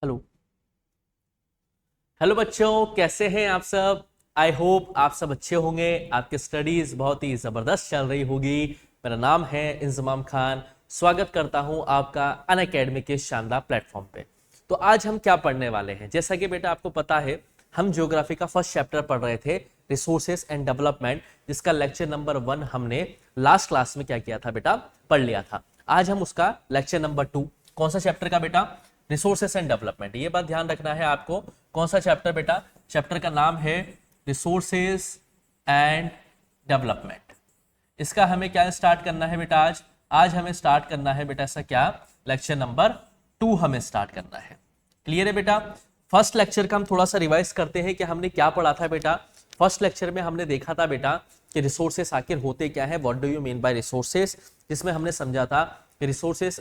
Hello. Hello बच्चों, कैसे हैं आप सब। आई होप आप सब अच्छे होंगे। आपकी स्टडीज बहुत ही जबरदस्त चल रही होगी। मेरा नाम है इंजमाम खान। स्वागत करता हूं आपका अनअकैडमी के शानदार प्लेटफॉर्म पे। तो आज हम क्या पढ़ने वाले हैं, जैसा कि बेटा आपको पता है, हम ज्योग्राफी का फर्स्ट चैप्टर पढ़ रहे थे, रिसोर्सेस एंड डेवलपमेंट, जिसका लेक्चर नंबर 1 हमने लास्ट क्लास में क्या किया था बेटा, पढ़ लिया था। आज हम उसका लेक्चर नंबर 2, कौन सा चैप्टर का बेटा, रिसोर्सेस एंड डेवलपमेंट। ये बात ध्यान रखना है आपको, कौन सा चैप्टर बेटा, चैप्टर का नाम है रिसोर्सेस एंड डेवलपमेंट। इसका हमें क्या स्टार्ट करना है बेटा, आज हमें स्टार्ट करना है बेटा ऐसा क्या, लेक्चर नंबर 2 हमें स्टार्ट करना है। क्लियर है बेटा। फर्स्ट लेक्चर का हम थोड़ा सा रिवाइज करते हैं कि हमने क्या पढ़ा था बेटा। फर्स्ट लेक्चर में हमने देखा था बेटा कि रिसोर्सेस आखिर होते क्या है, what do you mean by resources, जिसमें हमने समझा था कि resources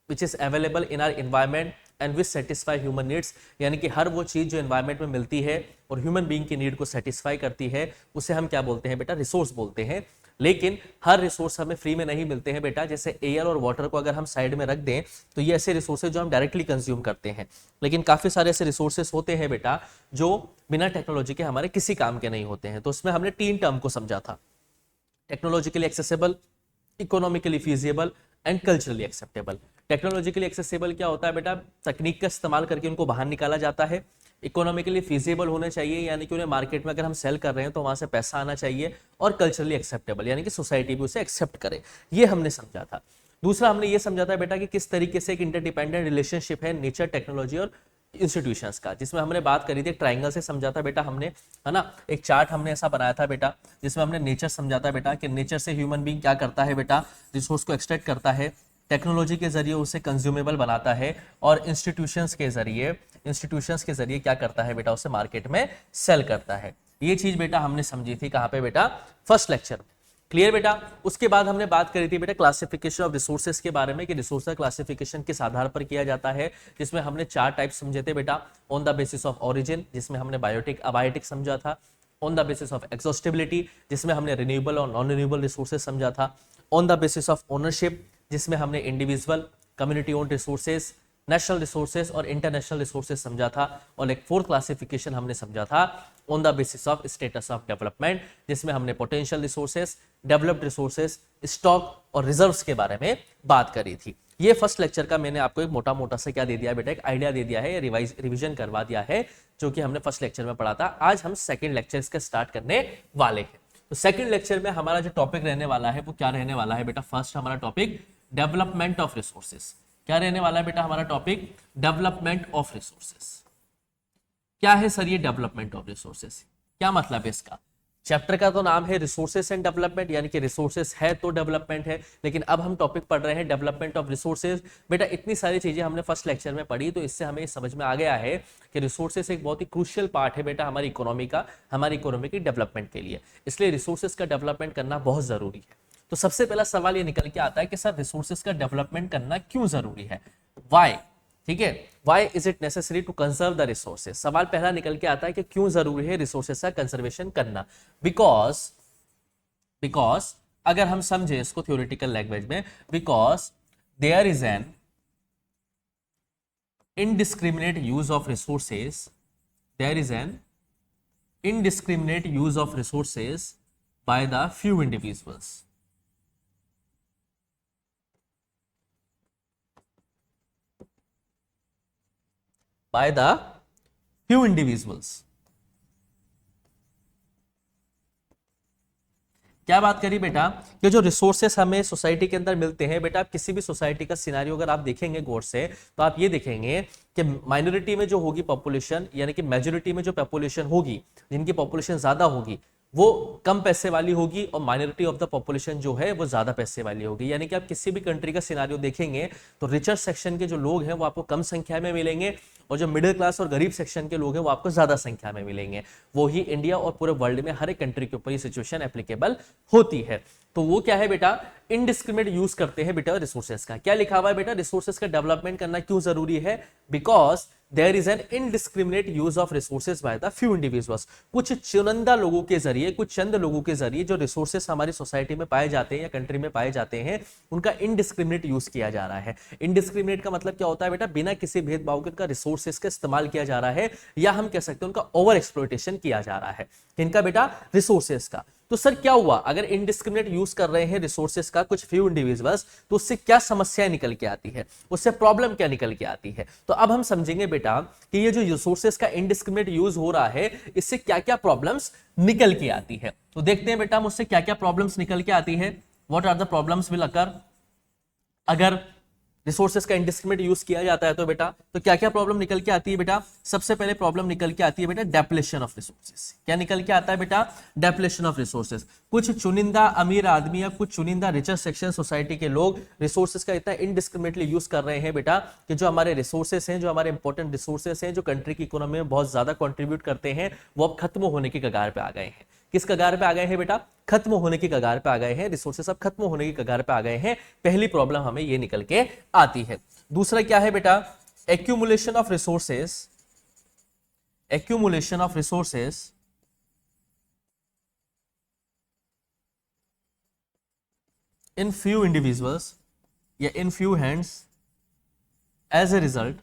which is available in our environment and which satisfy human needs, यानी कि हर वो चीज जो एनवायरमेंट में मिलती है और ह्यूमन बीइंग की नीड को सेटिस्फाई करती है, उसे हम क्या बोलते हैं बेटा, रिसोर्स बोलते हैं। लेकिन हर रिसोर्स हमें फ्री में नहीं मिलते हैं बेटा। जैसे एयर और वाटर को अगर हम साइड में रख दें तो ये ऐसे रिसोर्सेज जो हम डायरेक्टली कंज्यूम करते हैं, लेकिन काफी सारे ऐसे रिसोर्सेज होते हैं बेटा जो बिना टेक्नोलॉजी के हमारे किसी काम के नहीं होते हैं। तो उसमें हमने 3 टर्म को समझा था, technologically accessible, economically feasible and culturally acceptable. Technologically accessible क्या होता है बेटा, तकनीक का इस्तेमाल करके उनको बाहर निकाला जाता है। इकोनॉमिकली फीजिबल होने चाहिए, यानी कि उन्हें मार्केट में अगर हम सेल कर रहे हैं तो वहां से पैसा आना चाहिए। और कल्चरली एक्सेप्टेबल, यानी कि सोसाइटी भी उसे एक्सेप्ट करे, ये हमने समझा था। दूसरा हमने ये समझा था बेटा कि किस तरीके से एक इंटरडिपेंडेंट रिलेशनशिप है नेचर, टेक्नोलॉजी और इंस्टीट्यूशंस का, जिसमें हमने बात करी थी, ट्राइंगल से समझा था बेटा हमने, है ना। एक चार्ट हमने ऐसा बनाया था बेटा जिसमें हमने नेचर समझा था बेटा कि नेचर से ह्यूमन बीइंग क्या करता है बेटा, रिसोर्स को एक्सट्रैक्ट करता है, टेक्नोलॉजी के जरिए उसे कंज्यूमेबल बनाता है, और इंस्टीट्यूशंस के जरिए क्या करता है बेटा, उसे मार्केट में सेल करता है। ये चीज बेटा हमने समझी थी कहां पे बेटा, फर्स्ट लेक्चर में। क्लियर बेटा। उसके बाद हमने बात करी थी बेटा क्लासिफिकेशन ऑफ रिसोर्सेज के बारे में, कि रिसोर्स क्लासिफिकेशन किस आधार पर किया जाता है, जिसमें हमने 4 टाइप समझे थे बेटा। On the basis of origin, जिसमें हमने बायोटिक अबायोटिक समझा था। ऑन द बेसिस ऑफ एक्सॉस्टिबिलिटी, जिसमें हमने रिन्यूएबल और नॉन रिन्यूएबल रिसोर्सेज समझा था। On the basis of ownership, जिसमें हमने individual, community owned resources, national resources और इंटरनेशनल रिसोर्सेज समझा था। और एक 4th क्लासिफिकेशन हमने समझा था on the basis of status of development, जिसमें हमने potential resources, developed resources, stock और रिजर्व्स के बारे में बात करी थी। ये फर्स्ट लेक्चर का मैंने आपको एक मोटा मोटा से क्या दे दिया बेटा, एक आइडिया दे दिया है, रिवीजन करवा दिया है, जो कि हमने फर्स्ट लेक्चर में पढ़ा था। आज हम सेकंड लेक्चर इसका स्टार्ट करने वाले हैं। तो सेकंड लेक्चर में हमारा जो टॉपिक रहने वाला है वो क्या रहने वाला है बेटा, फर्स्ट हमारा टॉपिक डेवलपमेंट ऑफ रिसोर्सेज। क्या रहने वाला है बेटा हमारा टॉपिक, डेवलपमेंट ऑफ रिसोर्सेज। क्या है सर ये डेवलपमेंट ऑफ रिसोर्सेज, क्या मतलब है इसका। चैप्टर का तो नाम है रिसोर्सेस एंड डेवलपमेंट, यानी कि रिसोर्सेस है तो डेवलपमेंट है, लेकिन अब हम टॉपिक पढ़ रहे हैं डेवलपमेंट ऑफ रिसोर्सेज। बेटा इतनी सारी चीजें हमने फर्स्ट लेक्चर में पढ़ी, तो इससे हमें समझ में आ गया है कि रिसोर्सेस एक बहुत ही क्रूशियल पार्ट है बेटा हमारी इकोनॉमी का, हमारी इकोनॉमी की डेवलपमेंट के लिए। इसलिए रिसोर्सेस का डेवलपमेंट करना बहुत जरूरी है। तो सबसे पहला सवाल ये निकल के आता है कि सर रिसोर्सेस का डेवलपमेंट करना क्यों जरूरी है, वाई। ठीक है, why is it necessary to conserve the resources. सवाल पहला निकल के आता है कि क्यों जरूरी है रिसोर्सेज का कंजर्वेशन करना। बिकॉज अगर हम समझे इसको थ्योरेटिकल लैंग्वेज में, because there is an indiscriminate use of resources, there is an indiscriminate use of resources by the few individuals. by the few individuals। क्या बात करी बेटा कि जो रिसोर्सेस हमें सोसाइटी के अंदर मिलते हैं बेटा, आप किसी भी सोसाइटी का सिनारियो अगर आप देखेंगे गौर से, तो आप ये देखेंगे कि माइनॉरिटी में जो होगी पॉपुलेशन, यानी कि मेजोरिटी में जो पॉपुलेशन होगी, जिनकी पॉपुलेशन ज्यादा होगी वो कम पैसे वाली होगी, और माइनॉरिटी ऑफ द पॉपुलेशन जो है वो ज्यादा पैसे वाली होगी। यानी कि आप किसी भी कंट्री का सिनारियो देखेंगे तो रिचर सेक्शन के जो लोग हैं वो आपको कम संख्या में मिलेंगे, और जो मिडिल क्लास और गरीब सेक्शन के लोग हैं वो आपको ज्यादा संख्या में मिलेंगे। वो ही इंडिया और पूरे वर्ल्ड में हर एक कंट्री के ऊपर ये सिचुएशन एप्लीकेबल होती है। तो वो क्या है बेटा, इनडिस्क्रिमिनेट यूज करते हैं बेटा रिसोर्सेस का। क्या लिखा हुआ है बेटा, रिसोर्सेस का डेवलपमेंट करना क्यों जरूरी है, because there is an indiscriminate use of resources by the few individuals. कुछ चुनिंदा लोगों के जरिए, कुछ चंद लोगों के जरिए जो रिसोर्सेज हमारी सोसाइटी में पाए जाते हैं या कंट्री में पाए जाते हैं, उनका इनडिस्क्रिमिनेट यूज किया जा रहा है। इनडिस्क्रिमिनेट का मतलब क्या होता है बेटा, बिना किसी भेदभाव के उनका रिसोर्सेज का इस्तेमाल किया जा रहा है, या हम कह सकते हैं उनका ओवर एक्सप्लॉयटेशन किया जा रहा है। किनका बेटा, रिसोर्सेज का। तो सर क्या हुआ, अगर इनडिस्क्रिमिनेट यूज कर रहे हैं रिसोर्सेज का कुछ फ्यू इंडिविजुअल्स, तो उससे क्या समस्याएं निकल के आती है, उससे प्रॉब्लम क्या निकल के आती है। तो अब हम समझेंगे बेटा कि ये जो रिसोर्सेज का इनडिस्क्रिमिनेट यूज हो रहा है, इससे क्या क्या प्रॉब्लम्स निकल के आती है। तो देखते हैं बेटा मुझसे क्या क्या प्रॉब्लम्स निकल के आती है। What are the problems will occur अगर रिसोर्सेज का इंडिस्क्रिमिनेट यूज किया जाता है। तो बेटा तो क्या क्या प्रॉब्लम निकल के आती है बेटा, सबसे पहले प्रॉब्लम निकल के आती है बेटा डेप्लेशन ऑफ रिसोर्सेज। क्या निकल के आता है बेटा, डेप्लेशन ऑफ रिसोर्सेज। कुछ चुनिंदा अमीर आदमी या कुछ चुनिंदा रिचर सेक्शन सोसाइटी के लोग रिसोर्सेज का इतना इनडिस्क्रिमिनेटली यूज कर रहे हैं बेटा कि जो हमारे रिसोर्सेज हैं, जो हमारे इंपॉर्टेंट रिसोर्सेज हैं, जो कंट्री की इकोनॉमी में बहुत ज्यादा कंट्रीब्यूट करते हैं, वो अब खत्म होने की कगार पे आ गए हैं। किस कगार पे आ गए हैं बेटा, खत्म होने की कगार पे आ गए हैं। रिसोर्सेज अब खत्म होने की कगार पे आ गए हैं। पहली प्रॉब्लम हमें ये निकल के आती है। दूसरा क्या है बेटा, accumulation of resources, accumulation of resources in few individuals या in few hands as a result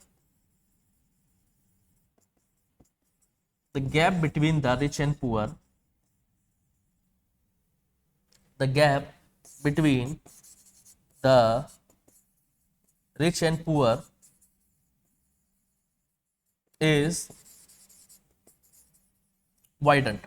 the gap between the rich and poor, the gap between the rich and poor is widened।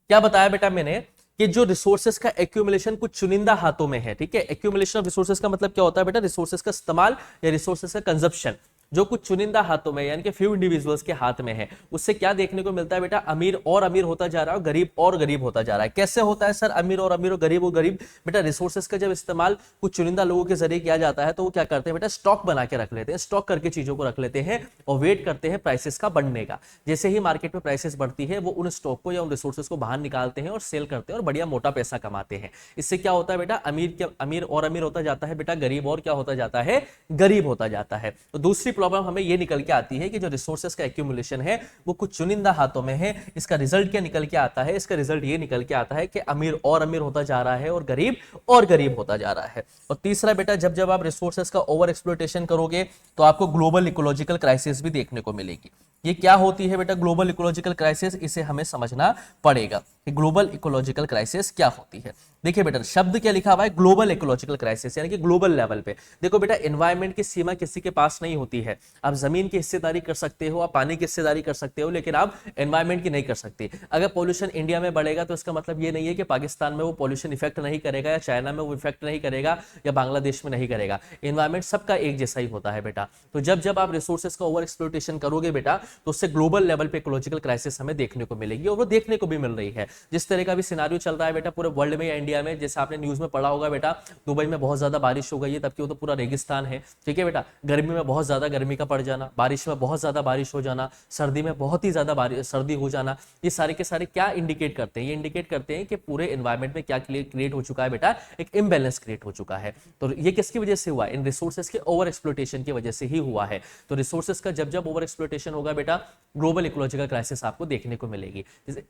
क्या बताया बेटा मैंने कि जो resources का accumulation कुछ चुनिंदा हाथों में है, ठीक है। एक्यूमुलेशन ऑफ रिसोर्सेज का मतलब क्या होता है बेटा, रिसोर्सेज का इस्तेमाल या रिसोर्सेज का कंजप्शन जो कुछ चुनिंदा हाथों में यानी कि फ्यू इंडिविजुअल्स के हाथ में है, उससे क्या देखने को मिलता है बेटा, अमीर और अमीर होता जा रहा है और गरीब और गरीब होता जा रहा है। कैसे होता है सर अमीर और अमीर और गरीब बेटा, रिसोर्सेज का जब इस्तेमाल कुछ चुनिंदा लोगों के जरिए किया जाता है तो वो क्या करते हैं बेटा, स्टॉक बना के रख लेते हैं, स्टॉक करके चीजों को रख लेते हैं और वेट करते हैं प्राइसेस का बढ़ने का। जैसे ही मार्केट में प्राइसेस बढ़ती है वो उन स्टॉक को या उन रिसोर्सेज को बाहर निकालते हैं और सेल करते हैं और बढ़िया मोटा पैसा कमाते हैं। इससे क्या होता है बेटा, अमीर और अमीर होता जाता है बेटा, गरीब और क्या होता जाता है, गरीब होता जाता है। तो दूसरी प्रॉब्लम हमें ये निकल के आती है कि जो रिसोर्सेज का एक्यूमुलेशन है वो कुछ चुनिंदा हाथों में है। इसका रिजल्ट क्या निकल के आता है, इसका रिजल्ट ये निकल के आता है कि अमीर और अमीर होता जा रहा है और गरीब होता जा रहा है। और तीसरा बेटा, जब जब आप रिसोर्सेज का ओवर एक्सप्लॉयटेशन करोगे तो आपको ग्लोबल इकोलॉजिकल क्राइसिस भी देखने को मिलेगी। ये क्या होती है बेटा ग्लोबल इकोलॉजिकल क्राइसिस, इसे हमें समझना पड़ेगा कि ग्लोबल इकोलॉजिकल क्राइसिस क्या होती है। देखिए बेटा शब्द क्या लिखा हुआ है, ग्लोबल इकोलॉजिकल क्राइसिस, यानी कि ग्लोबल लेवल पे। देखो बेटा एनवायरनमेंट की सीमा किसी के पास नहीं होती है। आप जमीन की हिस्सेदारी कर सकते हो, आप पानी की हिस्सेदारी कर सकते हो, लेकिन आप एनवायरनमेंट की नहीं कर सकते। अगर पॉल्यूशन इंडिया में बढ़ेगा तो इसका मतलब ये नहीं है कि पाकिस्तान में वो पॉल्यूशन इफेक्ट नहीं करेगा या चाइना में वो इफेक्ट नहीं करेगा या बांग्लादेश में नहीं करेगा। एनवायरनमेंट सबका एक जैसा ही होता है बेटा। तो जब जब आप रिसोर्सेज का ओवर एक्सप्लॉयटेशन करोगे बेटा तो उससे ग्लोबल लेवल पे इकोलॉजिकल क्राइसिस हमें देखने को मिलेगी, और वो देखने को भी मिल रही है। जिस तरह का भी सिनारियो चल रहा है बेटा पूरे वर्ल्ड में या इंडिया में, जैसे आपने न्यूज में पढ़ा होगा बेटा, दुबई में बहुत ज्यादा बारिश हो गई है, तबकि वो तो पूरा रेगिस्तान है, ठीक है बेटा। गर्मी में बहुत ज्यादा गर्मी का पड़ जाना, बारिश में बहुत ज्यादा बारिश हो जाना, सर्दी में बहुत ही ज्यादा सर्दी हो जाना, ये सारे के सारे क्या इंडिकेट करते हैं, ये इंडिकेट करते हैं कि पूरे एनवायरमेंट में क्या क्रिएट हो चुका है बेटा, एक इम्बैलेंस क्रिएट हो चुका है। तो ये किसकी वजह से हुआ, इन रिसोर्सेज के ओवर एक्सप्लॉयटेशन की वजह से ही हुआ है। तो रिसोर्सेज का जब जब ओवर एक्सप्लॉयटेशन होगा बेटा, ग्लोबल इकोलॉजिकल क्राइसिस आपको देखने को मिलेगी। जैसे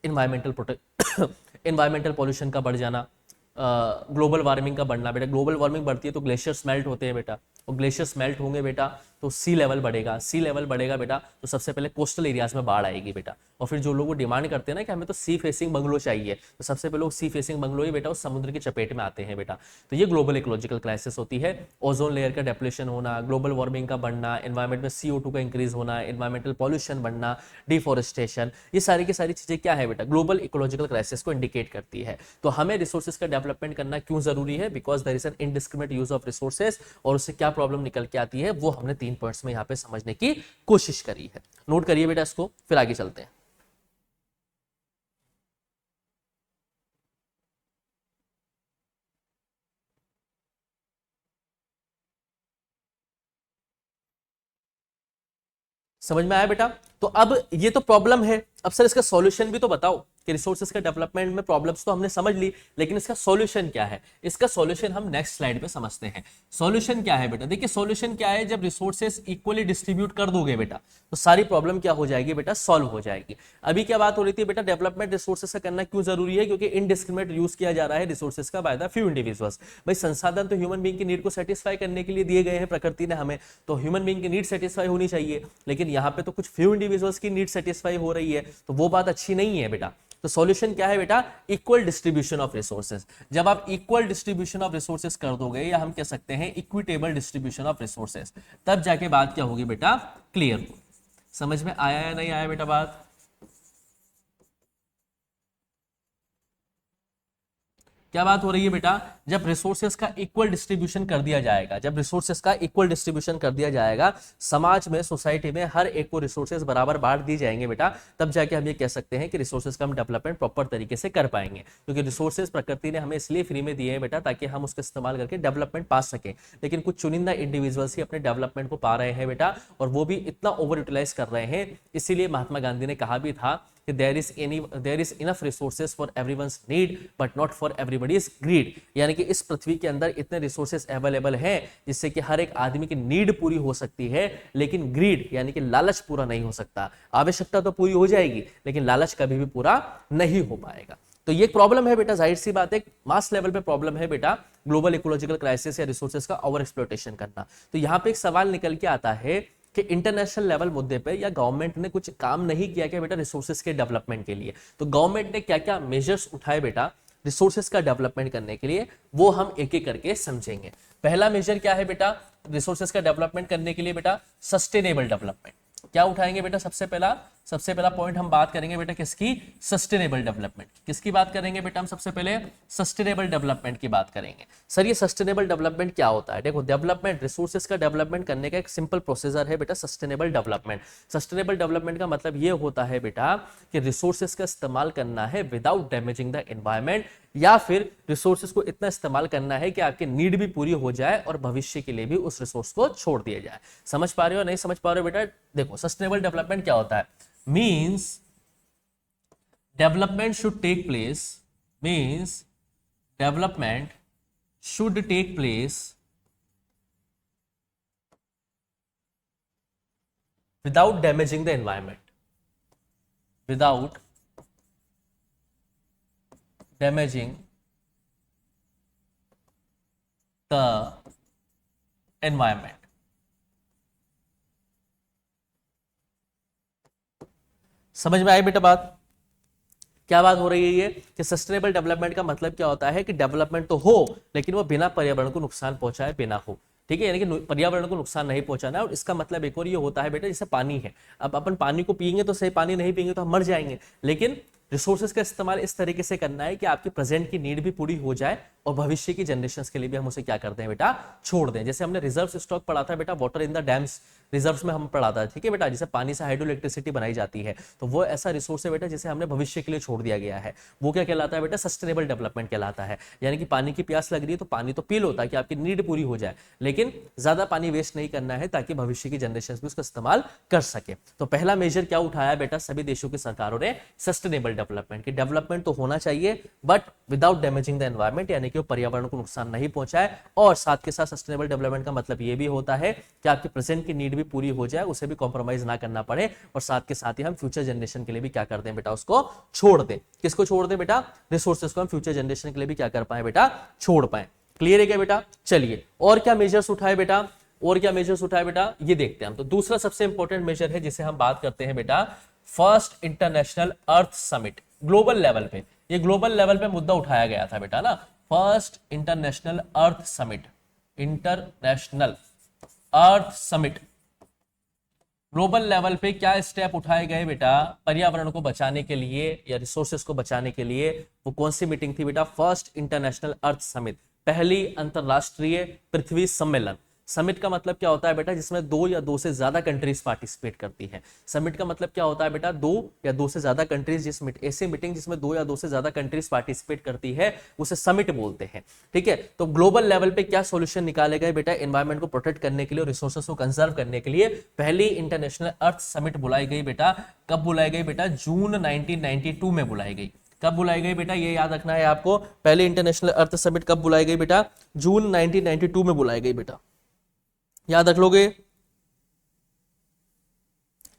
इन्वायरमेंटल पॉल्यूशन का बढ़ जाना, ग्लोबल वार्मिंग का बढ़ना बेटा। ग्लोबल वार्मिंग बढ़ती है तो ग्लेशियर्स मेल्ट होते हैं बेटा, और ग्लेशियर्स मेल्ट होंगे बेटा तो सी लेवल बढ़ेगा, सी लेवल बढ़ेगा बेटा तो सबसे पहले कोस्टल एरियाज में बाढ़ आएगी बेटा। और फिर जो लोग डिमांड करते हैं ना कि हमें तो सी फेसिंग बंगलो चाहिए, तो सबसे पहले लोग सी फेसिंग बंगलो ही बेटा उस समुद्र की चपेट में आते हैं बेटा। तो ये ग्लोबल इकोलॉजिकल क्राइसिस होती है। ओजोन लेयर का डेप्लेशन होना, ग्लोबल वार्मिंग का बढ़ना, एनवायरमेंट में CO2 का इंक्रीज होना, एनवायरमेंटल पॉल्यूशन बढ़ना, डिफॉरेस्टेशन, ये सारी की सारी चीजें क्या है बेटा, ग्लोबल इकोलॉजिकल क्राइसिस को इंडिकेट करती है। तो हमें रिसोर्सेज का डेवलपमेंट करना क्यों जरूरी है, because there is an indiscriminate use of resources, और उससे क्या प्रॉब्लम निकल के आती है वो हमने 3 पॉइंट्स में यहाँ पे समझने की कोशिश करी है। नोट करिए बेटा इसको, फिर आगे चलते हैं। समझ में आया बेटा। तो अब ये तो प्रॉब्लम है, अब सर इसका सॉल्यूशन भी तो बताओ। कि रिसोर्सेज का डेवलपमेंट में प्रॉब्लम्स तो हमने समझ ली, लेकिन इसका सॉल्यूशन क्या है, इसका सॉल्यूशन हम नेक्स्ट स्लाइड पे समझते हैं। सॉल्यूशन क्या है बेटा, देखिए सॉल्यूशन क्या है, जब रिसोर्सेज इक्वली डिस्ट्रीब्यूट कर दोगे बेटा तो सारी प्रॉब्लम क्या हो जाएगी बेटा, सॉल्व हो जाएगी। अभी क्या बात हो रही थी बेटा, डेवलपमेंट रिसोर्सेज का करना क्यों जरूरी है, क्योंकि इनडिस्क्रिमिनेट यूज किया जा रहा है रिसोर्सेज का बाय द फ्यू इंडिविजुअल्स। भाई संसाधन तो ह्यूमन बीइंग की नीड को सेटिस्फाई करने के लिए दिए गए हैं प्रकृति ने हमें, तो ह्यूमन बीइंग की नीड सेटिस्फाई होनी चाहिए, लेकिन यहाँ पे तो कुछ फ्यू इंडिविजुअल्स की नीड सेटिस्फाई हो रही है, तो वो बात अच्छी नहीं है बेटा। तो सॉल्यूशन क्या है बेटा, इक्वल डिस्ट्रीब्यूशन ऑफ रिसोर्सेज। जब आप इक्वल डिस्ट्रीब्यूशन ऑफ रिसोर्सेज कर दोगे, या हम कह सकते हैं इक्विटेबल डिस्ट्रीब्यूशन ऑफ रिसोर्सेज, तब जाके बात क्या होगी बेटा, क्लियर होगी। समझ में आया या नहीं आया बेटा बात? क्या बात हो रही है बेटा, जब रिसोर्सेज का इक्वल डिस्ट्रीब्यूशन कर दिया जाएगा, जब रिसोर्सेज का इक्वल डिस्ट्रीब्यूशन कर दिया जाएगा, समाज में, सोसाइटी में हर एक को रिसोर्सेज बराबर बांट दिए जाएंगे बेटा, तब जाके हम ये कह सकते हैं कि रिसोर्सेज का हम डेवलपमेंट प्रॉपर तरीके से कर पाएंगे। क्योंकि रिसोर्सेज प्रकृति ने हमें इसलिए फ्री में दिए हैं बेटा ताकि हम उसका इस्तेमाल करके डेवलपमेंट पा सकें, लेकिन कुछ चुनिंदा इंडिविजुअल्स ही अपने डेवलपमेंट को पा रहे हैं बेटा, और वो भी इतना ओवर यूटिलाइज कर रहे हैं। इसीलिए महात्मा गांधी ने कहा भी था कि there is enough resources for everyone's need but not for everybody's greed, यानी कि इस पृथ्वी के अंदर इतने रिसोर्सेस अवेलेबल हैं जिससे कि हर एक आदमी की नीड पूरी हो सकती है, लेकिन ग्रीड यानी कि लालच पूरा नहीं हो सकता। आवश्यकता तो पूरी हो जाएगी लेकिन लालच कभी भी पूरा नहीं हो पाएगा। तो ये प्रॉब्लम है बेटा, जाहिर सी बात है, मास लेवल पे प्रॉब्लम है बेटा, ग्लोबल इकोलॉजिकल क्राइसिस या रिसोर्सेज का ओवर एक्सप्लॉयटेशन करना। तो यहाँ पे एक सवाल निकल के आता है कि इंटरनेशनल लेवल मुद्दे पे या गवर्नमेंट ने कुछ काम नहीं किया क्या बेटा रिसोर्सेज के डेवलपमेंट के लिए। तो गवर्नमेंट ने क्या क्या मेजर्स उठाए बेटा रिसोर्सेज का डेवलपमेंट करने के लिए, वो हम एक एक करके समझेंगे। पहला मेजर क्या है बेटा रिसोर्सेज का डेवलपमेंट करने के लिए बेटा, सस्टेनेबल डेवलपमेंट। क्या उठाएंगे बेटा, सबसे पहला पॉइंट हम बात करेंगे बेटा किसकी, सस्टेनेबल डेवलपमेंट। किसकी बात करेंगे बेटा, हम सबसे पहले सस्टेनेबल डेवलपमेंट की बात करेंगे। सर ये सस्टेनेबल डेवलपमेंट क्या होता है? देखो डेवलपमेंट, रिसोर्सेज का डेवलपमेंट करने का एक सिंपल प्रोसीजर है बेटा सस्टेनेबल डेवलपमेंट। सस्टेनेबल डेवलपमेंट का मतलब ये होता है बेटा कि रिसोर्सेज का इस्तेमाल करना है विदाउट डैमेजिंग द एनवायरमेंट, या फिर रिसोर्सेज को इतना इस्तेमाल करना है कि आपकी नीड भी पूरी हो जाए और भविष्य के लिए भी उस रिसोर्स को छोड़ दिया जाए। समझ पा रहे हो नहीं समझ पा रहे हो बेटा? देखो सस्टेनेबल डेवलपमेंट क्या होता है, means development should take place without damaging the environment, without damaging the environment। समझ में आई बेटा बात? क्या बात हो रही है ये कि सस्टेनेबल डेवलपमेंट का मतलब क्या होता है कि डेवलपमेंट तो हो लेकिन वो बिना पर्यावरण को नुकसान पहुंचाए बिना हो, ठीक है, यानी कि पर्यावरण को नुकसान नहीं पहुंचाना है। और इसका मतलब एक और ये होता है बेटा, जैसे पानी है, अब अपन पानी को पियेंगे तो सही, पानी नहीं पियेंगे तो हम मर जाएंगे, लेकिन रिसोर्सेज का इस्तेमाल इस तरीके से करना है कि आपकी प्रेजेंट की नीड भी पूरी हो जाए और भविष्य की जनरेशंस के लिए भी हम उसे क्या करते हैं बेटा, छोड़ दें। जैसे हमने रिजर्व स्टॉक पढ़ा था बेटा, water in the dams, reserves में हम पढ़ा था, ठीक है बेटा, जैसे पानी से हाइड्रो इलेक्ट्रिसिटी बनाई जाती है, तो वो ऐसा रिसोर्स है बेटा जिसे हमने भविष्य के लिए छोड़ दिया गया है। वो क्या कहलाता है बेटा, सस्टेनेबल डेवलपमेंट कहलाता है। यानी कि पानी की प्यास लग रही है तो पानी तो पी लो ताकि आपकी नीड पूरी हो जाए, लेकिन ज्यादा पानी वेस्ट नहीं करना है ताकि भविष्य की जनरेशन भी उसका इस्तेमाल कर सके। तो पहला मेजर क्या उठाया बेटा सभी देशों की सरकारों ने, सस्टेनेबल डेवलपमेंट की। डेवलपमेंट तो होना चाहिए but without damaging the environment, यानी कि वो पर्यावरण को नुकसान नहीं पहुंचाए, और साथ के साथ सस्टेनेबल डेवलपमेंट का मतलब ये भी होता है कि आपकी प्रेजेंट की नीड भी पूरी हो जाए, उसे भी कॉम्प्रोमाइज ना करना पड़े, और साथ के साथ ही हम फ्यूचर जनरेशन के लिए भी क्या कर दें बेटा, उसको छोड़ दें। किसको छोड़ दें बेटा, रिसोर्सेज को हम फ्यूचर जनरेशन के लिए भी क्या कर पाए बेटा, छोड़ पाए। क्लियर है क्या बेटा? चलिए और क्या मेजर्स उठाए बेटा, और क्या मेजर्स उठाए बेटा, ये देखते हैं हम। तो दूसरा सबसे इंपॉर्टेंट मेजर है जिसे हम बात करते हैं बेटा, फर्स्ट इंटरनेशनल अर्थ समिट। ग्लोबल लेवल पे, ये ग्लोबल लेवल पे मुद्दा उठाया गया था बेटा ना, फर्स्ट इंटरनेशनल अर्थ समिट, इंटरनेशनल अर्थ समिट। ग्लोबल लेवल पे क्या स्टेप उठाए गए बेटा पर्यावरण को बचाने के लिए या रिसोर्सेज को बचाने के लिए? वो कौन सी मीटिंग थी बेटा, फर्स्ट इंटरनेशनल अर्थ समिट, पहली अंतरराष्ट्रीय पृथ्वी सम्मेलन। समिट का मतलब क्या होता है बेटा, जिसमें 2 या 2 से ज्यादा कंट्रीज पार्टिसिपेट करती हैं। समिट का मतलब क्या होता है बेटा, 2 या 2 से ज्यादा कंट्रीज, ऐसी मीटिंग जिसमें 2 या 2 से ज्यादा कंट्रीज पार्टिसिपेट करती है उसे समिट बोलते हैं। ठीक है, तो ग्लोबल लेवल पे क्या सॉल्यूशन निकाले गए बेटा एनवायरमेंट को प्रोटेक्ट करने के लिए और रिसोर्सेज को कंजर्व करने के लिए? पहली इंटरनेशनल अर्थ समिट बुलाई गई बेटा। कब बुलाई गई बेटा? जून 1992 में बुलाई गई। कब बुलाई गई बेटा, ये याद रखना है आपको। पहले इंटरनेशनल अर्थ समिट कब बुलाई गई बेटा? जून 1992 में बुलाई गई बेटा, याद रख लोगे।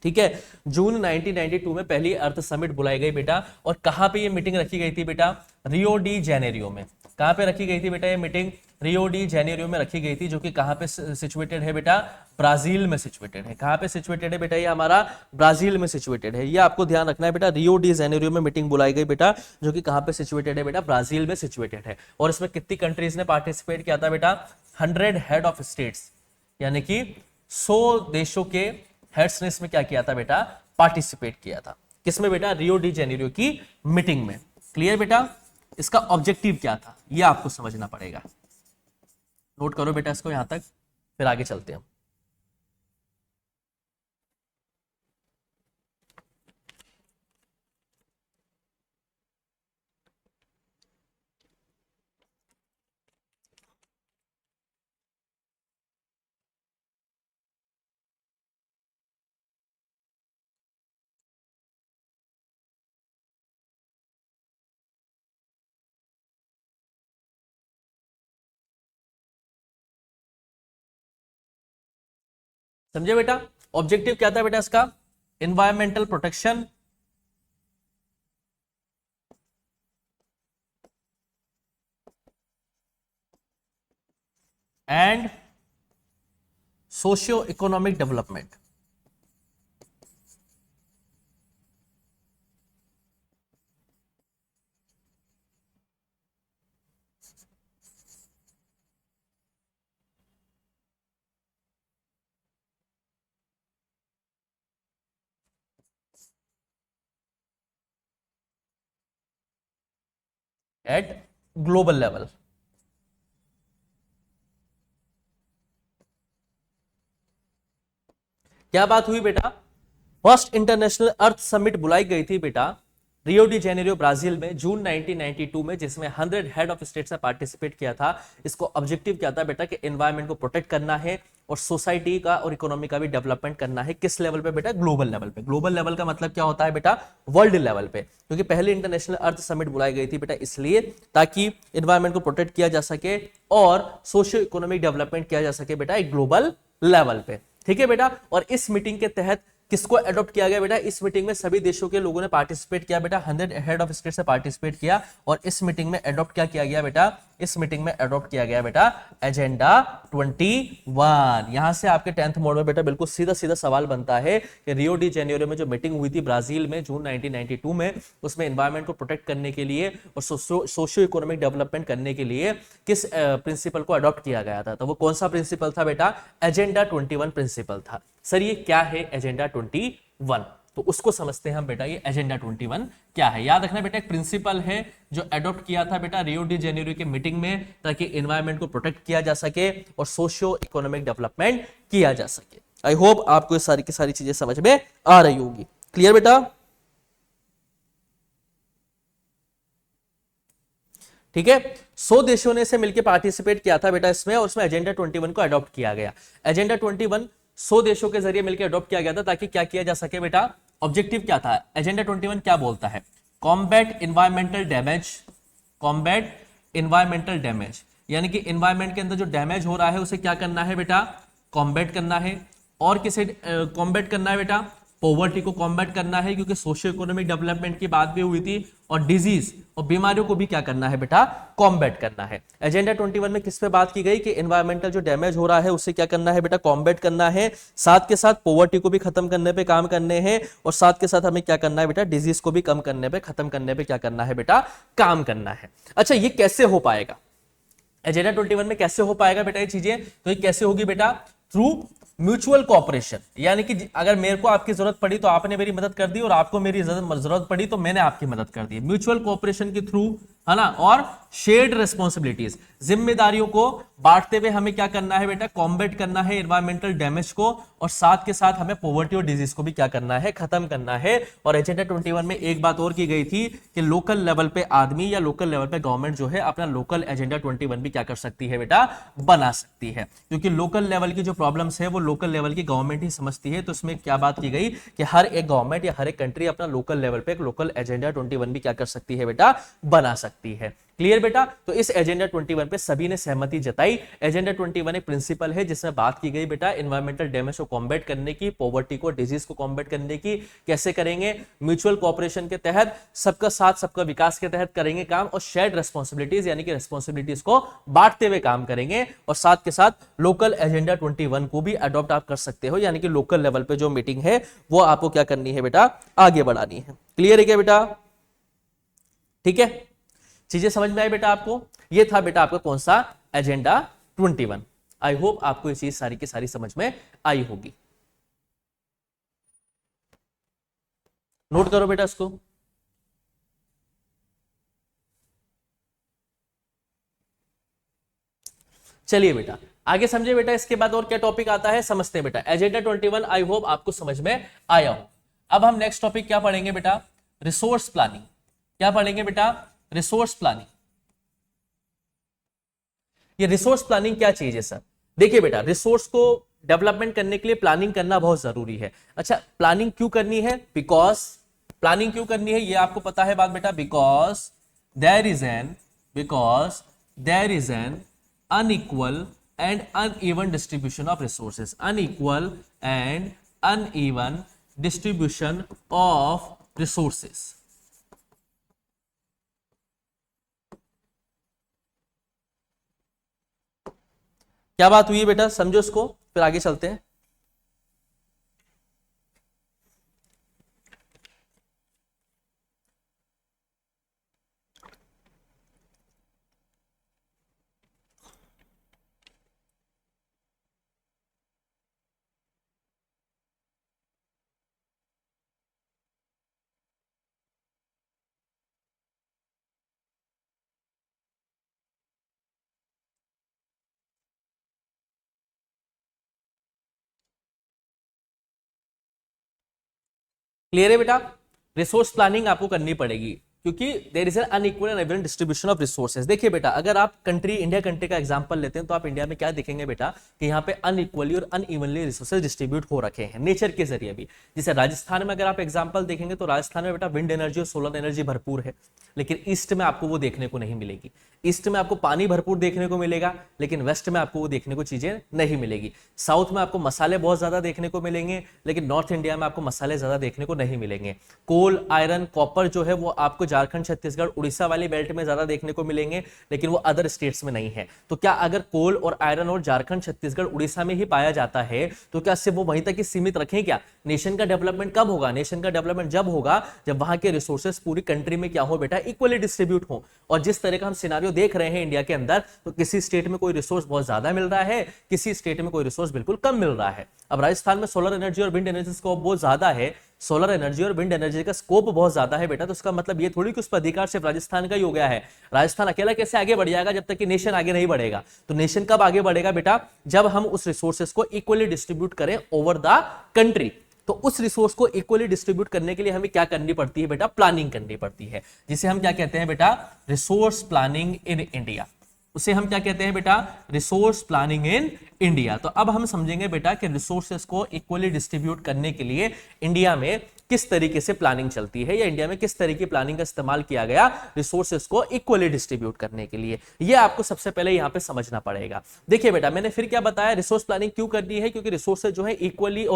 ठीक है, जून 1992 में पहली अर्थ समिट बुलाई गई बेटा। और कहां पे ये मीटिंग रखी गई थी बेटा? रियो डी जेनेरियो में। कहां पे रखी गई थी बेटा ये मीटिंग? रियो डी जेनेरियो में रखी गई थी, जो कि कहां पे सिचुएटेड है बेटा? ब्राजील में सिचुएटेड है। कहां पे सिचुएटेड है बेटा? ये हमारा ब्राजील में सिचुएटेड है। ये आपको ध्यान रखना है बेटा। रियो डी जेनेरियो में मीटिंग बुलाई गई बेटा, जो कि कहां पे सिचुएटेड है बेटा? ब्राजील में सिचुएटेड है। और इसमें कितनी कंट्रीज ने पार्टिसिपेट किया था बेटा? 100 हेड ऑफ स्टेट्स, यानी कि 100 देशों के हेड्स ने इसमें क्या किया था बेटा? पार्टिसिपेट किया था। किसमें बेटा? रियो डी जेनेरियो की मीटिंग में। क्लियर बेटा? इसका ऑब्जेक्टिव क्या था ये आपको समझना पड़ेगा। नोट करो बेटा इसको यहां तक, फिर आगे चलते हैं हम। समझे बेटा? ऑब्जेक्टिव क्या था बेटा इसका? Environmental protection and socio economic development. Eight global level. क्या बात हुई बेटा? फर्स्ट इंटरनेशनल अर्थ समिट बुलाई गई थी बेटा रियो डी जेनेरियो ब्राजील में जून 1992 में, जिसमें 100 हेड ऑफ स्टेट्स ने पार्टिसिपेट किया था। इसको ऑब्जेक्टिव क्या था बेटा? कि एनवायरमेंट को प्रोटेक्ट करना है और सोसाइटी का और इकोनॉमी का भी डेवलपमेंट करना है। किस लेवल पे बेटा? ग्लोबल लेवल पे। ग्लोबल लेवल का मतलब क्या होता है बेटा? वर्ल्ड लेवल पे। क्योंकि पहली इंटरनेशनल अर्थ समिट बुलाई गई थी बेटा इसलिए ताकि एनवायरमेंट को प्रोटेक्ट किया जा सके और सोशियो इकोनॉमिक डेवलपमेंट किया जा सके बेटा एक ग्लोबल लेवल पे। ठीक है बेटा? और इस मीटिंग के तहत किसको अडॉप्ट किया गया बेटा? इस मीटिंग में सभी देशों के लोगों ने पार्टिसिपेट किया बेटा। 100 हेड ऑफ स्टेट से पार्टिसिपेट किया और इस मीटिंग में अडॉप्ट क्या किया गया बेटा? इस मीटिंग में अडॉप्ट किया गया बेटा एजेंडा 21। यहां से आपके 10th मोड में बेटा बिल्कुल सीधा सीधा सवाल बनता है कि रियो डी जेनेरियो में जो मीटिंग हुई थी ब्राजील में जून 1992 में, उसमें एनवायरमेंट को प्रोटेक्ट करने के लिए और सोशियो इकोनॉमिक डेवलपमेंट करने के लिए किस प्रिंसिपल को अडॉप्ट किया गया था? तो वो कौन सा प्रिंसिपल था बेटा? एजेंडा 21 प्रिंसिपल था। सर ये क्या है एजेंडा 21? तो उसको समझते हैं हम बेटा। ये एजेंडा 21 क्या है? याद रखना बेटा एक प्रिंसिपल है जो अडॉप्ट किया था बेटा रियो डी जेनेरियो के मीटिंग में, ताकि एनवायरमेंट को प्रोटेक्ट किया जा सके और सोशियो इकोनॉमिक डेवलपमेंट किया जा सके। आई होप आपको ये सारी की सारी चीजें समझ में आ रही होगी। क्लियर बेटा? ठीक है, 100 देशों ने से मिलकर पार्टिसिपेट किया था बेटा इसमें, और उसमें एजेंडा 21 को अडॉप्ट किया गया। एजेंडा 21 100 देशों के जरिए मिलकर अडॉप्ट किया गया था ताकि क्या किया जा सके बेटा? ऑब्जेक्टिव क्या था? एजेंडा 21 क्या बोलता है? Combat environmental damage. Combat environmental damage यानी कि एनवायरमेंट के अंदर जो डैमेज हो रहा है उसे क्या करना है बेटा? कॉम्बैट करना है। और किसे कॉम्बैट करना है बेटा? पॉवर्टी को कॉम्बैट करना है, क्योंकि सोशियो इकोनॉमिक डेवलपमेंट की बात भी हुई थी। और डिजीज और बीमारियों को भी क्या करना है बेटा? कॉम्बैट करना है। एजेंडा 21 में किस पे बात की गई? कि एनवायरमेंटल जो डैमेज हो रहा है उसे क्या करना है बेटा? कॉम्बैट करना है। साथ के साथ पॉवर्टी को भी खत्म करने पे काम करने हैं, और साथ के साथ हमें क्या करना है बेटा? डिजीज को भी कम करने पे, खत्म करने पे क्या करना है बेटा? काम करना है। अच्छा, ये कैसे हो पाएगा? एजेंडा 21 में कैसे हो पाएगा बेटा ये चीजें? तो ये कैसे होगी बेटा? Through mutual cooperation. यानी कि अगर मेरे को आपकी जरूरत पड़ी तो आपने मेरी मदद कर दी, और आपको मेरी जरूरत पड़ी तो मैंने आपकी मदद कर दी। म्यूचुअल कॉपरेशन के थ्रू, है ना, और शेयर्ड रिस्पॉन्सिबिलिटीज, जिम्मेदारियों को बांटते हुए हमें क्या करना है बेटा, कॉम्बैट करना है एनवायरमेंटल डैमेज को, और साथ के साथ हमें पॉवर्टी और डिजीज को भी क्या करना है, खत्म करना है। और एजेंडा 21 में एक बात और की गई थी कि लोकल लेवल पे आदमी या लोकल लेवल पे गवर्नमेंट जो है अपना लोकल एजेंडा 21 भी क्या कर सकती है बेटा, बना सकती है, क्योंकि लोकल लेवल की जो प्रॉब्लम्स है वो लोकल लेवल की गवर्नमेंट ही समझती है। तो इसमें क्या बात की गई कि हर एक गवर्नमेंट या हर एक कंट्री अपना लोकल लेवल पे एक लोकल एजेंडा 21 भी क्या कर सकती है बेटा, बना सकती है। क्लियर बेटा? तो इस एजेंडा 21 पे सभी ने सहमति जताई। एजेंडा 21 एक प्रिंसिपल है जिसमें बात की गई बेटा एनवायरमेंटल डैमेज को कॉम्बैट करने की, पॉवर्टी को, डिजीज को कॉम्बैट करने की। कैसे करेंगे? म्यूचुअल कोऑपरेशन के तहत, सबका साथ सबका विकास के तहत करेंगे काम, और शेयर्ड रिस्पॉन्सिबिलिटीज यानी कि रिस्पॉन्सिबिलिटीज को बांटते हुए काम करेंगे। और साथ के साथ लोकल एजेंडा 21 को भी अडॉप्ट आप कर सकते हो, यानी कि लोकल लेवल पे जो मीटिंग है वो आपको क्या करनी है बेटा, आगे बढ़ानी है। क्लियर है क्या बेटा? ठीक है, चीजें समझ में आई बेटा आपको? ये था बेटा आपका कौन सा, एजेंडा 21। आई होप आपको ये चीज सारी की सारी समझ में आई होगी। नोट करो बेटा इसको। चलिए बेटा आगे समझे बेटा, इसके बाद और क्या टॉपिक आता है समझते हैं बेटा। एजेंडा 21 आई होप आपको समझ में आया हो। अब हम नेक्स्ट टॉपिक क्या पढ़ेंगे बेटा, रिसोर्स प्लानिंग। क्या पढ़ेंगे बेटा, रिसोर्स प्लानिंग। ये रिसोर्स प्लानिंग क्या चीज है सर? देखिए बेटा, रिसोर्स को डेवलपमेंट करने के लिए प्लानिंग करना बहुत जरूरी है। अच्छा, प्लानिंग क्यों करनी है? बिकॉज प्लानिंग क्यों करनी है ये आपको पता है बात बेटा, because there is an unequal and uneven distribution of resources, unequal and uneven distribution of resources. क्या बात हुई है बेटा, समझो इसको, फिर आगे चलते हैं। क्लियर है बेटा? रिसोर्स प्लानिंग आपको करनी पड़ेगी क्योंकि there is an unequal and uneven distribution of resources. देखिए बेटा, अगर आप कंट्री इंडिया कंट्री का एग्जांपल लेते हैं तो आप इंडिया में क्या देखेंगे बेटा कि यहाँ पे अनइक्वली और अनइवनली रिसोर्सेज डिस्ट्रीब्यूट हो रखे हैं नेचर के जरिए भी। जैसे राजस्थान में अगर आप एग्जांपल देखेंगे तो राजस्थान में बेटा विंड एनर्जी और सोलर एनर्जी भरपूर है, लेकिन ईस्ट में आपको वो देखने को नहीं मिलेगी। ईस्ट में आपको पानी भरपूर देखने को मिलेगा, लेकिन वेस्ट में आपको वो देखने को चीजें नहीं मिलेगी। साउथ में आपको मसाले बहुत ज्यादा देखने को मिलेंगे, लेकिन नॉर्थ इंडिया में आपको मसाले ज्यादा देखने को नहीं मिलेंगे। कोल, आयरन, कॉपर जो है वो आपको झारखंड, छत्तीसगढ़, उड़ीसा वाली बेल्ट में ज्यादा देखने को मिलेंगे, लेकिन वो अदर स्टेट्स में नहीं है। तो क्या अगर कोल और आयरन और झारखंड, छत्तीसगढ़, उड़ीसा में ही पाया जाता है तो क्या सिर्फ वो वहीं तक ही सीमित रखें? क्या नेशन का डेवलपमेंट कब होगा? नेशन का डेवलपमेंट जब होगा जब वहां के रिसोर्सेज पूरी कंट्री में क्या हो बेटा, इक्वली डिस्ट्रीब्यूट हो। और जिस तरह का हम सिनारियो देख रहे हैं इंडिया के अंदर, तो किसी स्टेट में कोई रिसोर्स बहुत ज्यादा मिल रहा है, किसी स्टेट में कोई रिसोर्स बिल्कुल कम मिल रहा है। अब राजस्थान में सोलर एनर्जी और विंड एनर्जी स्कोप बहुत ज्यादा है, सोलर एनर्जी और विंड एनर्जी का स्कोप बहुत ज्यादा है बेटा, तो इसका मतलब ये थोड़ी कि उस पर अधिकार सिर्फ राजस्थान का ही हो गया है। राजस्थान अकेला कैसे आगे बढ़ जाएगा जब तक कि नेशन आगे नहीं बढ़ेगा? तो नेशन कब आगे बढ़ेगा बेटा, जब हम उस रिसोर्सेज को इक्वली डिस्ट्रीब्यूट करें ओवर द कंट्री। तो उस रिसोर्स को इक्वली डिस्ट्रीब्यूट करने के लिए हमें क्या करनी पड़ती है बेटा, प्लानिंग करनी पड़ती है, जिसे हम क्या कहते हैं बेटा, रिसोर्स प्लानिंग इन इंडिया। उसे हम क्या कहते हैं बेटा, रिसोर्स प्लानिंग इन इंडिया। तो अब हम समझेंगे बेटा कि रिसोर्सेस को इक्वली डिस्ट्रीब्यूट करने के लिए इंडिया में किस तरीके से प्लानिंग चलती है, या इंडिया में किस तरीके की प्लानिंग का इस्तेमाल किया गया रिसोर्सेस को इक्वली डिस्ट्रीब्यूट करने के लिए। यह आपको सबसे पहले यहां पे समझना पड़ेगा। देखिए बेटा, मैंने फिर क्या बताया, रिसोर्स प्लानिंग क्यों करनी है, क्योंकि रिसोर्सेज जो है इक्वली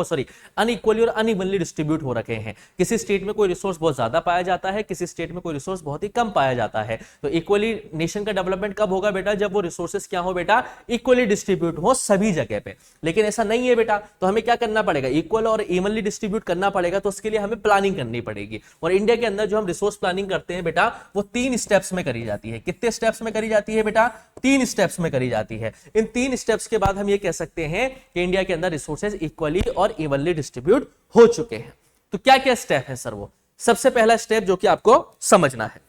अनइक्वली और अनइवनली डिस्ट्रीब्यूट हो रखे हैं। किसी स्टेट में कोई रिसोर्स बहुत ज्यादा पाया जाता है, किसी स्टेट में कोई रिसोर्स बहुत ही कम पाया जाता है। तो इक्वली नेशन का डेवलपमेंट कब होगा बेटा, जब वो रिसोर्सेज क्या हो बेटा, इक्वली डिस्ट्रीब्यूट हो सभी जगह पे। लेकिन ऐसा नहीं है बेटा, तो हमें क्या करना पड़ेगा, इक्वल और इवनली डिस्ट्रीब्यूट करना पड़ेगा। तो उसके लिए हमें प्लानिंग करनी पड़ेगी। और इंडिया के अंदर जो हम रिसोर्स प्लानिंग करते हैं बेटा, वो 3 स्टेप्स में करी जाती है। कितने स्टेप्स में करी जाती है बेटा, 3 स्टेप्स में करी जाती है। इन 3 स्टेप्स के बाद हम ये कह सकते हैं कि इंडिया के अंदर रिसोर्सेज इक्वली और इवनली डिस्ट्रीब्यूट हो चुके हैं। तो क्या क्या स्टेप है सर? वो सबसे पहला स्टेप जो कि आपको समझना है,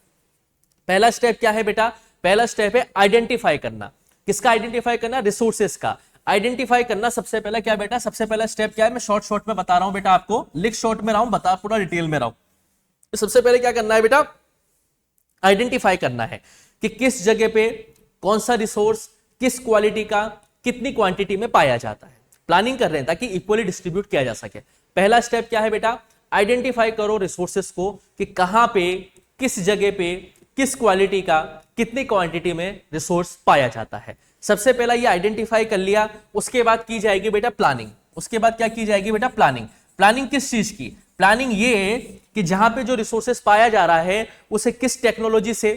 पहला स्टेप क्या है बेटा, पहला स्टेप है आइडेंटिफाई करना। किसका आइडेंटिफाई करना? रिसोर्सेस का आइडेंटिफाई करना। सबसे पहला क्या बेटा, सबसे पहला स्टेप क्या है, मैं शॉर्ट शॉर्ट में बता रहा हूं बेटा आपको, लिख शॉर्ट में रहा हूं, बता पूरा डिटेल में रहा हूं। तो सबसे पहले क्या करना है बेटा, आइडेंटिफाई करना है कि किस जगह पे कौन सा रिसोर्स किस क्वालिटी का कितनी क्वांटिटी में पाया जाता है। प्लानिंग कर रहे हैं ताकि इक्वली डिस्ट्रीब्यूट किया जा सके। पहला स्टेप क्या है बेटा, आइडेंटिफाई करो रिसोर्सेस को कि कहां पे किस जगह पे किस क्वालिटी का कितनी क्वांटिटी में रिसोर्स पाया जाता है। सबसे पहला ये आइडेंटिफाई कर लिया, उसके बाद की जाएगी बेटा प्लानिंग। उसके बाद क्या की जाएगी बेटा, प्लानिंग। प्लानिंग किस चीज की? प्लानिंग ये कि जहां पे जो रिसोर्सेस पाया जा रहा है उसे किस टेक्नोलॉजी से,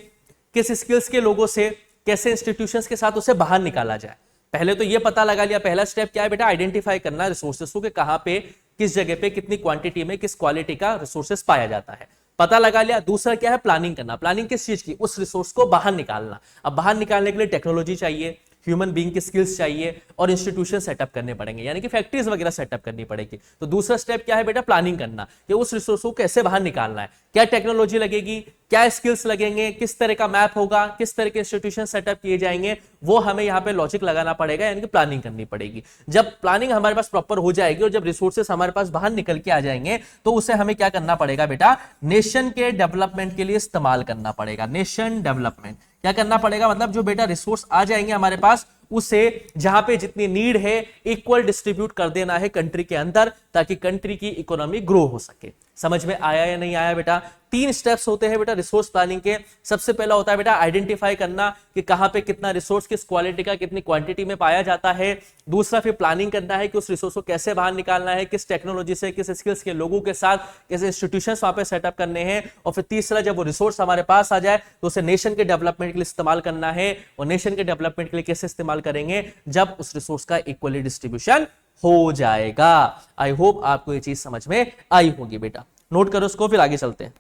किस स्किल्स के लोगों से, कैसे इंस्टीट्यूशंस के साथ उसे बाहर निकाला जाए। पहले तो ये पता लगा लिया, पहला स्टेप क्या है बेटा, आइडेंटिफाई करना रिसोर्सेस को कि कहां पे किस जगह पे कितनी क्वांटिटी में किस क्वालिटी का रिसोर्सेस पाया जाता है, पता लगा लिया। दूसरा क्या है, प्लानिंग करना। प्लानिंग किस चीज की? उस रिसोर्स को बाहर निकालना। अब बाहर निकालने के लिए टेक्नोलॉजी चाहिए, ह्यूमन बीइंग की स्किल्स चाहिए और इंस्टीट्यूशन सेटअप करने पड़ेंगे, यानी कि फैक्ट्रीज वगैरह सेटअप करनी पड़ेगी। तो दूसरा स्टेप क्या है बेटा, प्लानिंग करना कि उस रिसोर्स को कैसे बाहर निकालना है, क्या टेक्नोलॉजी लगेगी, क्या स्किल्स लगेंगे, किस तरह का मैप होगा, किस तरह के इंस्टीट्यूशन सेटअप किए जाएंगे, वो हमें यहाँ पे लॉजिक लगाना पड़ेगा, यानी कि प्लानिंग करनी पड़ेगी। जब प्लानिंग हमारे पास प्रॉपर हो जाएगी और जब रिसोर्सेस हमारे पास बाहर निकल के आ जाएंगे तो उसे हमें क्या करना पड़ेगा बेटा, नेशन के डेवलपमेंट के लिए इस्तेमाल करना पड़ेगा। नेशन डेवलपमेंट क्या करना पड़ेगा, मतलब जो बेटा रिसोर्स आ जाएंगे हमारे पास उसे जहां पे जितनी नीड है इक्वल डिस्ट्रीब्यूट कर देना है कंट्री के अंदर, ताकि कंट्री की इकोनॉमी ग्रो हो सके। समझ में आया या नहीं आया बेटा? 3 स्टेप्स होते हैं बेटा रिसोर्स प्लानिंग के। सबसे पहला होता है बेटा आइडेंटिफाई करना कि कहां पे कितना रिसोर्स किस क्वालिटी का कितनी क्वांटिटी में पाया जाता है। दूसरा फिर प्लानिंग करना है कि उस रिसोर्स को कैसे बाहर निकालना है, किस टेक्नोलॉजी से, किस स्किल्स के लोगों के साथ, कैसे इंस्टीट्यूशंस वहां पे सेटअप करने हैं। और फिर तीसरा, जब वो रिसोर्स हमारे पास आ जाए तो उसे नेशन के डेवलपमेंट के लिए इस्तेमाल करना है। और नेशन के डेवलपमेंट के लिए कैसे इस्तेमाल करेंगे, जब उस रिसोर्स का इक्वली डिस्ट्रीब्यूशन हो जाएगा। आई होप आपको ये चीज समझ में आई होगी बेटा। नोट करो उसको, फिर आगे चलते हैं।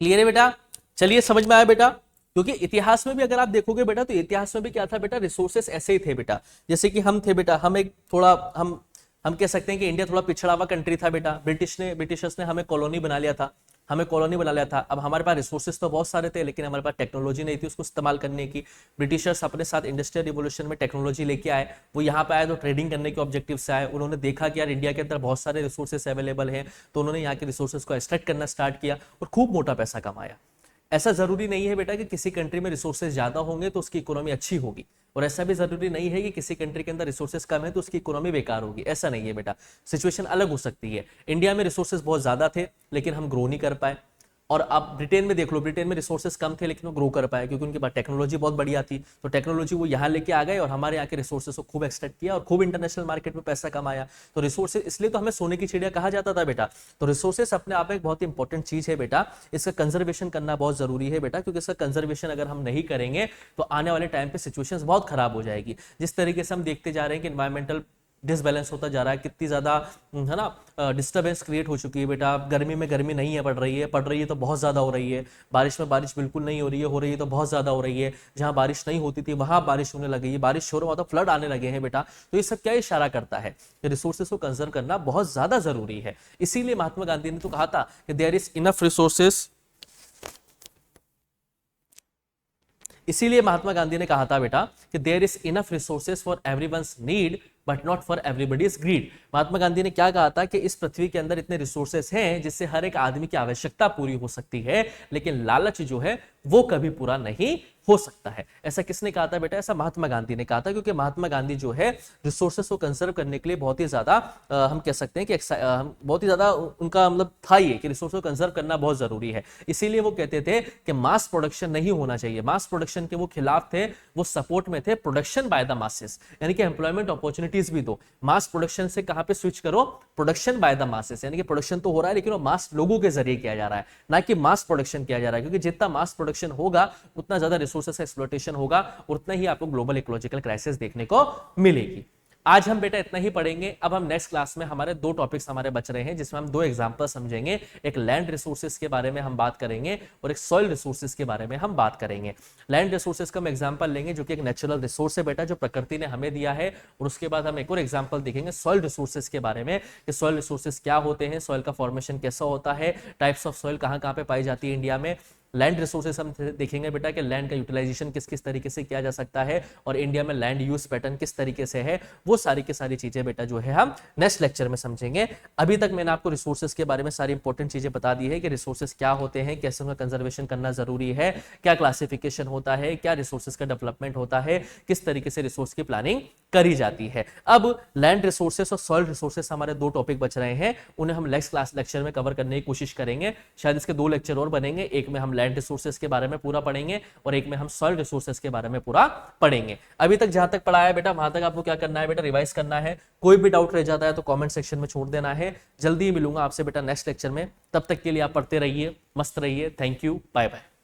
क्लियर है बेटा? चलिए समझ में आया बेटा? क्योंकि इतिहास में भी अगर आप देखोगे बेटा तो इतिहास में भी क्या था बेटा, रिसोर्सेस ऐसे ही थे बेटा। जैसे कि हम थे बेटा, हम एक थोड़ा हम कह सकते हैं कि इंडिया थोड़ा पिछड़ा हुआ कंट्री था बेटा। ब्रिटिशर्स ने हमें कॉलोनी बना लिया था, हमें कॉलोनी बना लिया था। अब हमारे पास रिसोर्सेस तो बहुत सारे थे लेकिन हमारे पास टेक्नोलॉजी नहीं थी उसको इस्तेमाल करने की। ब्रिटिशर्स अपने साथ इंडस्ट्रियल रिवोल्यूशन में टेक्नोलॉजी लेके आए। वो यहाँ पे आए तो ट्रेडिंग करने के ऑब्जेक्टिव से आए। उन्होंने देखा कि यार इंडिया के अंदर बहुत सारे रिसोर्सेस अवेलेबल हैं, तो उन्होंने यहाँ के रिसोर्सेस को एक्सट्रैक्ट करना स्टार्ट किया और खूब मोटा पैसा कमाया। ऐसा जरूरी नहीं है बेटा कि किसी कंट्री में रिसोर्सेज ज्यादा होंगे तो उसकी इकोनॉमी अच्छी होगी, और ऐसा भी जरूरी नहीं है कि किसी कंट्री के अंदर रिसोर्सेज कम है तो उसकी इकोनॉमी बेकार होगी। ऐसा नहीं है बेटा, सिचुएशन अलग हो सकती है। इंडिया में रिसोर्सेज बहुत ज्यादा थे लेकिन हम ग्रो नहीं कर पाए। और आप ब्रिटेन में देख लो, ब्रिटेन में रिसोर्सेज कम थे लेकिन वो ग्रो कर पाए क्योंकि उनके पास टेक्नोलॉजी बहुत बढ़िया थी। तो टेक्नोलॉजी वो यहाँ लेके आ गए और हमारे यहाँ के रिसोर्सेज को खूब एक्सट्रैक्ट किया और खूब इंटरनेशनल मार्केट में पैसा कमाया। तो रिसोर्सेज, इसलिए तो हमें सोने की चिड़िया कहा जाता था बेटा। तो रिसोर्सेज अपने आप में एक बहुत इंपॉर्टेंट चीज है बेटा, इसका कंजर्वेशन करना बहुत जरूरी है बेटा, क्योंकि इसका कंजर्वेशन अगर हम नहीं करेंगे तो आने वाले टाइम पे सिचुएशंस बहुत खराब हो जाएगी। जिस तरीके से हम देखते जा रहे हैं कि एनवायरमेंटल डिसबैलेंस होता जा रहा है, कितनी ज्यादा है ना डिस्टर्बेंस क्रिएट हो चुकी है बेटा। गर्मी में गर्मी नहीं है, पड़ रही है तो बहुत ज्यादा हो रही है। बारिश में बारिश बिल्कुल नहीं हो रही है तो बहुत ज्यादा हो रही है। जहां बारिश नहीं होती थी वहां बारिश होने लगी है, बारिश हो रहा तो फ्लड आने लगे हैं बेटा। तो ये सब क्या इशारा करता है कि रिसोर्सेज को कंजर्व करना बहुत ज्यादा जरूरी है। इसीलिए महात्मा गांधी ने तो कहा था कि देयर इज इनफ रिसोर्सेज, इसीलिए महात्मा गांधी ने कहा था बेटा कि there is enough resources for everyone's need but not for everybody's greed. Mahatma Gandhi ने क्या कहा था कि इस पृथ्वी के अंदर इतने रिसोर्सेस हैं जिससे हर एक आदमी की आवश्यकता पूरी हो सकती है, लेकिन लालच जो है वो कभी पूरा नहीं हो सकता है। ऐसा किसने कहा था बेटा? ऐसा महात्मा गांधी ने कहा था, क्योंकि महात्मा गांधी जो है रिसोर्सेस को कंजर्व करने के लिए बहुत ही ज्यादा हम कह सकते हैं कि बहुत ही ज्यादा उनका मतलब था ये कि रिसोर्स को कंजर्व करना बहुत जरूरी है। इसीलिए वो कहते थे कि मास प्रोडक्शन नहीं होना चाहिए। मास प्रोडक्शन के वो खिलाफ थे, वो सपोर्ट में थे प्रोडक्शन बाय द मासेस, यानी कि एम्प्लॉयमेंट अपॉर्चुनिटी एक्टिविटीज भी दो। मास प्रोडक्शन से कहां पे स्विच करो, प्रोडक्शन बाय द मासेस, यानी कि प्रोडक्शन तो हो रहा है लेकिन वो मास लोगों के जरिए किया जा रहा है, ना कि मास प्रोडक्शन किया जा रहा है, क्योंकि जितना मास प्रोडक्शन होगा उतना ज्यादा रिसोर्सेस का एक्सप्लॉयटेशन होगा, उतना ही आपको ग्लोबल इकोलॉजिकल क्राइसिस देखने को मिलेगी। आज हम बेटा इतना ही पढ़ेंगे। अब हम नेक्स्ट क्लास में हमारे दो टॉपिक्स हमारे बच रहे हैं, जिसमें हम दो एग्जांपल समझेंगे। एक लैंड रिसोर्सेज के बारे में हम बात करेंगे और एक सॉइल रिसोर्सेज के बारे में हम बात करेंगे। लैंड रिसोर्सेज का हम एग्जांपल लेंगे जो कि एक नेचुरल रिसोर्स है बेटा, जो प्रकृति ने हमें दिया है, और उसके बाद हम एक और एग्जांपल देखेंगे सॉइल रिसोर्सेज के बारे में कि सॉइल रिसोर्सेज क्या होते हैं, सॉइल का फॉर्मेशन कैसा होता है, टाइप्स ऑफ सॉइल कहां कहां पे पाई जाती है इंडिया में। लैंड रिसोर्सेस हम देखेंगे बेटा कि लैंड का यूटिलाइजेशन किस किस तरीके से किया जा सकता है और इंडिया में लैंड यूज पैटर्न किस तरीके से है, वो सारी की सारी चीजें बेटा जो है हम नेक्स्ट लेक्चर में समझेंगे। अभी तक मैंने आपको रिसोर्सेस के बारे में सारी इंपॉर्टेंट चीजें बता दी है कि रिसोर्सेस क्या होते हैं, कैसे उनका कंजर्वेशन करना जरूरी है, क्या क्लासिफिकेशन होता है, क्या रिसोर्सेस का डेवलपमेंट होता है, किस तरीके से रिसोर्स की प्लानिंग करी जाती है। अब लैंड रिसोर्सेस और सॉइल रिसोर्सेस हमारे दो टॉपिक बच रहे हैं, उन्हें हम नेक्स्ट क्लास लेक्चर में कवर करने की कोशिश करेंगे। शायद इसके दो लेक्चर और बनेंगे, एक में हम लैंड रिसोर्सेस के बारे में पूरा पढ़ेंगे और एक में हम सॉइल रिसोर्सेस के बारे में पूरा पढ़ेंगे। अभी तक जहां तक पढ़ा है बेटा वहां तक आपको क्या करना है बेटा, रिवाइज करना है। कोई भी डाउट रह जाता है तो कमेंट सेक्शन में छोड़ देना है। जल्दी मिलूंगा आपसे बेटा नेक्स्ट लेक्चर में, तब तक के लिए आप पढ़ते रहिए, मस्त रहिए। Thank you, bye bye.